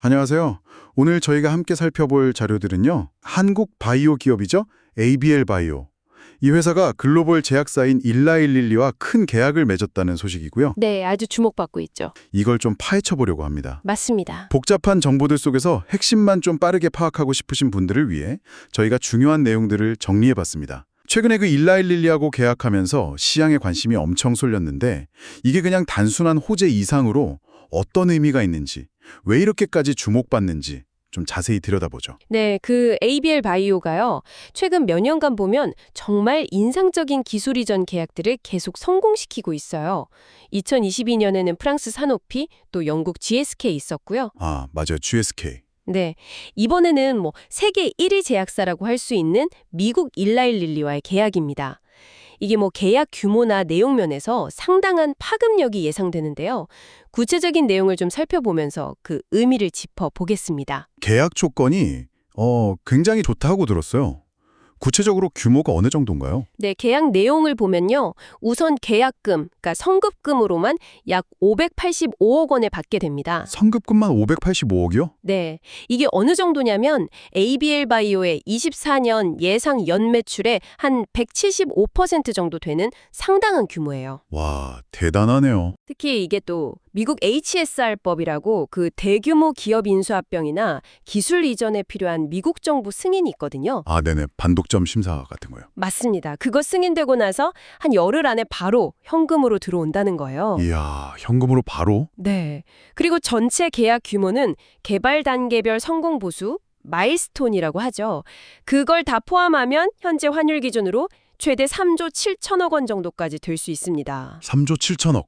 안녕하세요. 오늘 저희가 함께 살펴볼 자료들은요. 한국 바이오 기업이죠. ABL 바이오. 이 회사가 글로벌 제약사인 일라일릴리와 큰 계약을 맺었다는 소식이고요. 네, 아주 주목받고 있죠. 이걸 좀 파헤쳐 보려고 합니다. 맞습니다. 복잡한 정보들 속에서 핵심만 좀 빠르게 파악하고 싶으신 분들을 위해 저희가 중요한 내용들을 정리해 봤습니다. 최근에 그 일라일릴리하고 계약하면서 시장에 관심이 엄청 쏠렸는데 이게 그냥 단순한 호재 이상으로 어떤 의미가 있는지, 왜 이렇게까지 주목받는지 좀 자세히 들여다보죠. 네, 그 ABL 바이오가요. 최근 몇 년간 보면 정말 인상적인 기술 이전 계약들을 계속 성공시키고 있어요. 2022년에는 프랑스 사노피, 또 영국 GSK 있었고요. 아, 맞아요. GSK. 네, 이번에는 세계 1위 제약사라고 할 수 있는 미국 일라일릴리와의 계약입니다. 이게 계약 규모나 내용 면에서 상당한 파급력이 예상되는데요. 구체적인 내용을 좀 살펴보면서 그 의미를 짚어보겠습니다. 계약 조건이 굉장히 좋다고 들었어요. 구체적으로 규모가 어느 정도인가요? 네, 계약 내용을 보면요. 우선 계약금, 그러니까 성급금으로만 약 585억 원을 받게 됩니다. 성급금만 585억이요? 네, 이게 어느 정도냐면 ABL 바이오의 24년 예상 연매출의 한 175% 정도 되는 상당한 규모예요. 와, 대단하네요. 특히 이게 또 미국 HSR법이라고 그 대규모 기업 인수합병이나 기술 이전에 필요한 미국 정부 승인이 있거든요. 아, 네네. 반독점 심사 같은 거요. 맞습니다. 그거 승인되고 나서 한 열흘 안에 바로 현금으로 들어온다는 거예요. 이야, 현금으로 바로? 네. 그리고 전체 계약 규모는 개발 단계별 성공 보수, 마일스톤이라고 하죠. 그걸 다 포함하면 현재 환율 기준으로 최대 3조 7천억 원 정도까지 될 수 있습니다. 3조 7천억.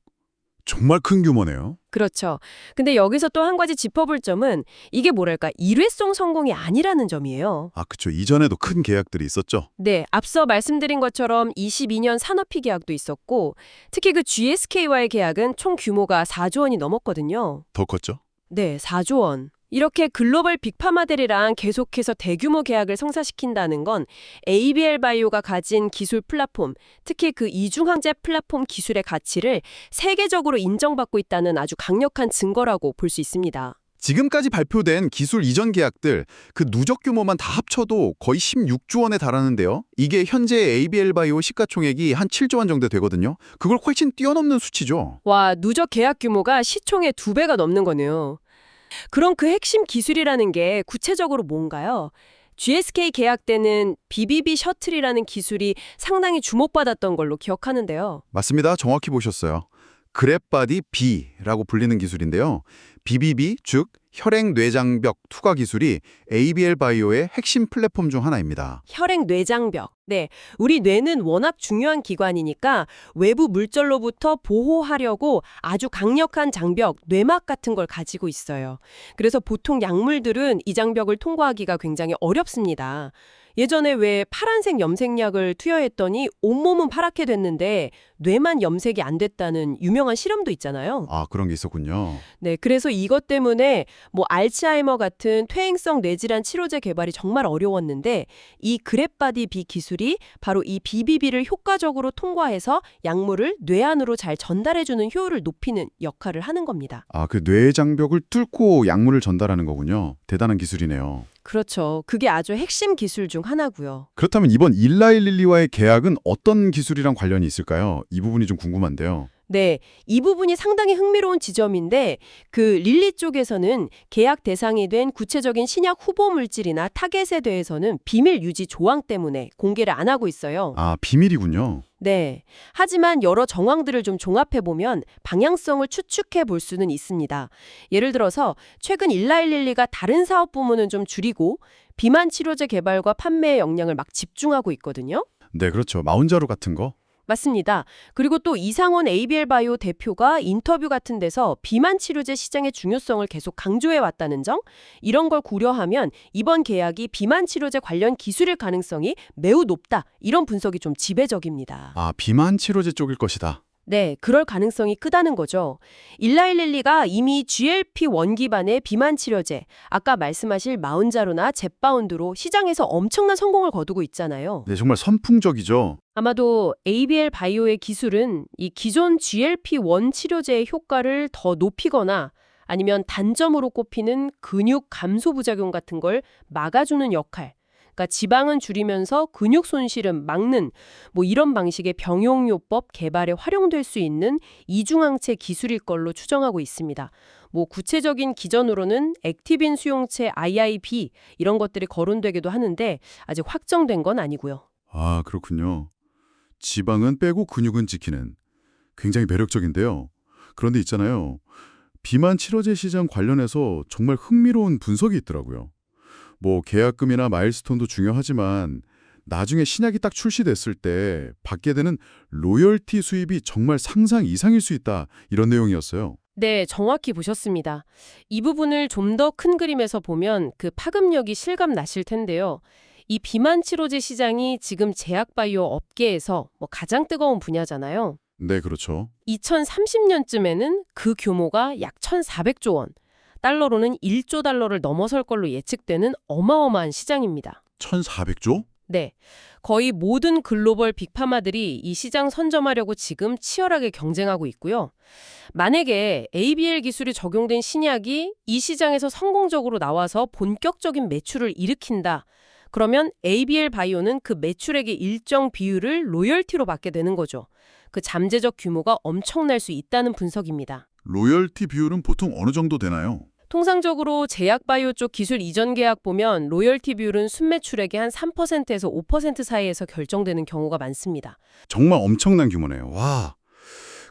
정말 큰 규모네요. 그렇죠. 근데 여기서 또 한 가지 짚어볼 점은 이게 뭐랄까 일회성 성공이 아니라는 점이에요. 아, 그쵸. 이전에도 큰 계약들이 있었죠. 네, 앞서 말씀드린 것처럼 22년 산업피 계약도 있었고 특히 그 GSK와의 계약은 총 규모가 4조 원이 넘었거든요. 더 컸죠? 네, 4조 원. 이렇게 글로벌 빅파마들이랑 계속해서 대규모 계약을 성사시킨다는 건 ABL 바이오가 가진 기술 플랫폼, 특히 그 이중항제 플랫폼 기술의 가치를 세계적으로 인정받고 있다는 아주 강력한 증거라고 볼 수 있습니다. 지금까지 발표된 기술 이전 계약들, 그 누적 규모만 다 합쳐도 거의 16조 원에 달하는데요. 이게 현재 ABL 바이오 시가총액이 한 7조 원 정도 되거든요. 그걸 훨씬 뛰어넘는 수치죠. 와, 누적 계약 규모가 시총의 2배가 넘는 거네요. 그럼 그 핵심 기술이라는 게 구체적으로 뭔가요? GSK 계약 때는 BBB 셔틀이라는 기술이 상당히 주목받았던 걸로 기억하는데요. 맞습니다. 정확히 보셨어요. 그랩바디 B라고 불리는 기술인데요. BBB, 즉 혈액-뇌장벽 투과 기술이 ABL 바이오의 핵심 플랫폼 중 하나입니다. 혈액-뇌장벽. 네, 우리 뇌는 워낙 중요한 기관이니까 외부 물질로부터 보호하려고 아주 강력한 장벽, 뇌막 같은 걸 가지고 있어요. 그래서 보통 약물들은 이 장벽을 통과하기가 굉장히 어렵습니다. 예전에 왜 파란색 염색약을 투여했더니 온몸은 파랗게 됐는데 뇌만 염색이 안 됐다는 유명한 실험도 있잖아요. 아, 그런 게 있었군요. 네, 그래서 이것 때문에 알츠하이머 같은 퇴행성 뇌질환 치료제 개발이 정말 어려웠는데 이 그랩바디 B 기술이 바로 이 BBB를 효과적으로 통과해서 약물을 뇌 안으로 잘 전달해주는 효율을 높이는 역할을 하는 겁니다. 아, 그 뇌장벽을 뚫고 약물을 전달하는 거군요. 대단한 기술이네요. 그렇죠. 그게 아주 핵심 기술 중 하나고요. 그렇다면 이번 일라일릴리와의 계약은 어떤 기술이랑 관련이 있을까요? 이 부분이 좀 궁금한데요. 네, 이 부분이 상당히 흥미로운 지점인데 그 릴리 쪽에서는 계약 대상이 된 구체적인 신약 후보 물질이나 타겟에 대해서는 비밀 유지 조항 때문에 공개를 안 하고 있어요. 아, 비밀이군요. 네, 하지만 여러 정황들을 좀 종합해보면 방향성을 추측해 볼 수는 있습니다. 예를 들어서 최근 일라일릴리가 다른 사업 부문은 좀 줄이고 비만 치료제 개발과 판매에 역량을 막 집중하고 있거든요. 네, 그렇죠. 마운자로 같은 거. 맞습니다. 그리고 또 이상원 ABL 바이오 대표가 인터뷰 같은 데서 비만 치료제 시장의 중요성을 계속 강조해 왔다는 점, 이런 걸 고려하면 이번 계약이 비만 치료제 관련 기술일 가능성이 매우 높다. 이런 분석이 좀 지배적입니다. 아, 비만 치료제 쪽일 것이다. 네, 그럴 가능성이 크다는 거죠. 일라일릴리가 이미 GLP-1 기반의 비만 치료제, 아까 말씀하실 마운자로나 젯바운드로 시장에서 엄청난 성공을 거두고 있잖아요. 네, 정말 선풍적이죠. 아마도 ABL 바이오의 기술은 이 기존 GLP-1 치료제의 효과를 더 높이거나 아니면 단점으로 꼽히는 근육 감소 부작용 같은 걸 막아주는 역할. 그러니까 지방은 줄이면서 근육 손실은 막는 뭐 이런 방식의 병용요법 개발에 활용될 수 있는 이중항체 기술일 걸로 추정하고 있습니다. 뭐 구체적인 기전으로는 액티빈 수용체 IIB 이런 것들이 거론되기도 하는데 아직 확정된 건 아니고요. 아, 그렇군요. 지방은 빼고 근육은 지키는. 굉장히 매력적인데요. 그런데 있잖아요. 비만 치료제 시장 관련해서 정말 흥미로운 분석이 있더라고요. 뭐 계약금이나 마일스톤도 중요하지만 나중에 신약이 딱 출시됐을 때 받게 되는 로열티 수입이 정말 상상 이상일 수 있다. 이런 내용이었어요. 네, 정확히 보셨습니다. 이 부분을 좀 더 큰 그림에서 보면 그 파급력이 실감 나실 텐데요. 이 비만 치료제 시장이 지금 제약바이오 업계에서 가장 뜨거운 분야잖아요. 네, 그렇죠. 2030년쯤에는 그 규모가 약 1,400조 원, 달러로는 1조 달러를 넘어설 걸로 예측되는 어마어마한 시장입니다. 1,400조? 네, 거의 모든 글로벌 빅파마들이 이 시장 선점하려고 지금 치열하게 경쟁하고 있고요. 만약에 ABL 기술이 적용된 신약이 이 시장에서 성공적으로 나와서 본격적인 매출을 일으킨다. 그러면 ABL 바이오는 그 매출액의 일정 비율을 로열티로 받게 되는 거죠. 그 잠재적 규모가 엄청날 수 있다는 분석입니다. 로열티 비율은 보통 어느 정도 되나요? 통상적으로 제약바이오 쪽 기술 이전 계약 보면 로열티 비율은 순매출액의 한 3%에서 5% 사이에서 결정되는 경우가 많습니다. 정말 엄청난 규모네요. 와.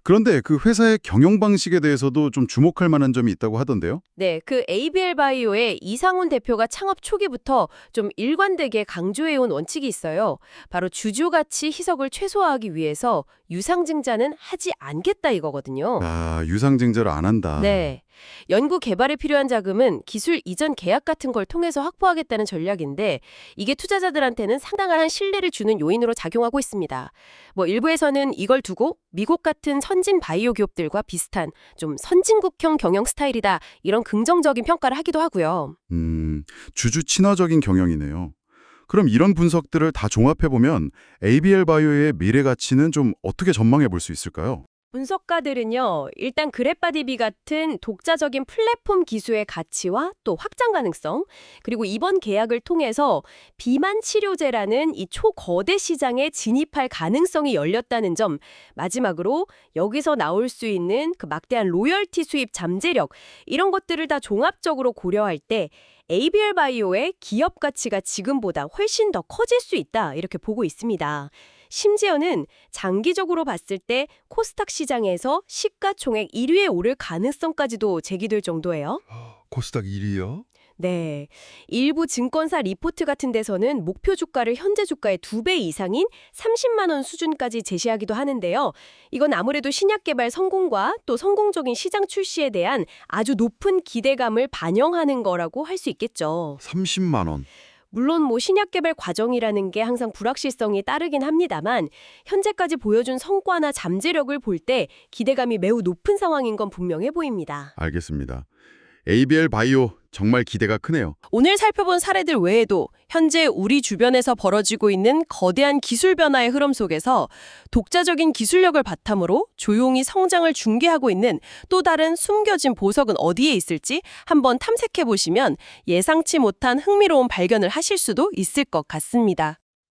그런데 그 회사의 경영 방식에 대해서도 좀 주목할 만한 점이 있다고 하던데요? 네, 그 ABL 바이오의 이상훈 대표가 창업 초기부터 좀 일관되게 강조해온 원칙이 있어요. 바로 주주가치 희석을 최소화하기 위해서 유상증자는 하지 않겠다 이거거든요. 아, 유상증자를 안 한다. 네. 연구 개발에 필요한 자금은 기술 이전 계약 같은 걸 통해서 확보하겠다는 전략인데 이게 투자자들한테는 상당한 신뢰를 주는 요인으로 작용하고 있습니다. 뭐 일부에서는 이걸 두고 미국 같은 선진 바이오 기업들과 비슷한 좀 선진국형 경영 스타일이다 이런 긍정적인 평가를 하기도 하고요. 주주 친화적인 경영이네요. 그럼 이런 분석들을 다 종합해보면 ABL 바이오의 미래 가치는 좀 어떻게 전망해 볼 수 있을까요? 분석가들은요, 일단 그래파디비 같은 독자적인 플랫폼 기술의 가치와 또 확장 가능성, 그리고 이번 계약을 통해서 비만 치료제라는 이 초거대 시장에 진입할 가능성이 열렸다는 점, 마지막으로 여기서 나올 수 있는 그 막대한 로열티 수입 잠재력, 이런 것들을 다 종합적으로 고려할 때 ABL 바이오의 기업 가치가 지금보다 훨씬 더 커질 수 있다, 이렇게 보고 있습니다. 심지어는 장기적으로 봤을 때 코스닥 시장에서 시가총액 1위에 오를 가능성까지도 제기될 정도예요. 코스닥 1위요? 네. 일부 증권사 리포트 같은 데서는 목표 주가를 현재 주가의 2배 이상인 30만 원 수준까지 제시하기도 하는데요. 이건 아무래도 신약 개발 성공과 또 성공적인 시장 출시에 대한 아주 높은 기대감을 반영하는 거라고 할 수 있겠죠. 30만 원. 물론 뭐 신약 개발 과정이라는 게 항상 불확실성이 따르긴 합니다만 현재까지 보여준 성과나 잠재력을 볼 때 기대감이 매우 높은 상황인 건 분명해 보입니다. 알겠습니다. ABL 바이오 정말 기대가 크네요. 오늘 살펴본 사례들 외에도 현재 우리 주변에서 벌어지고 있는 거대한 기술 변화의 흐름 속에서 독자적인 기술력을 바탕으로 조용히 성장을 중개하고 있는 또 다른 숨겨진 보석은 어디에 있을지 한번 탐색해 보시면 예상치 못한 흥미로운 발견을 하실 수도 있을 것 같습니다.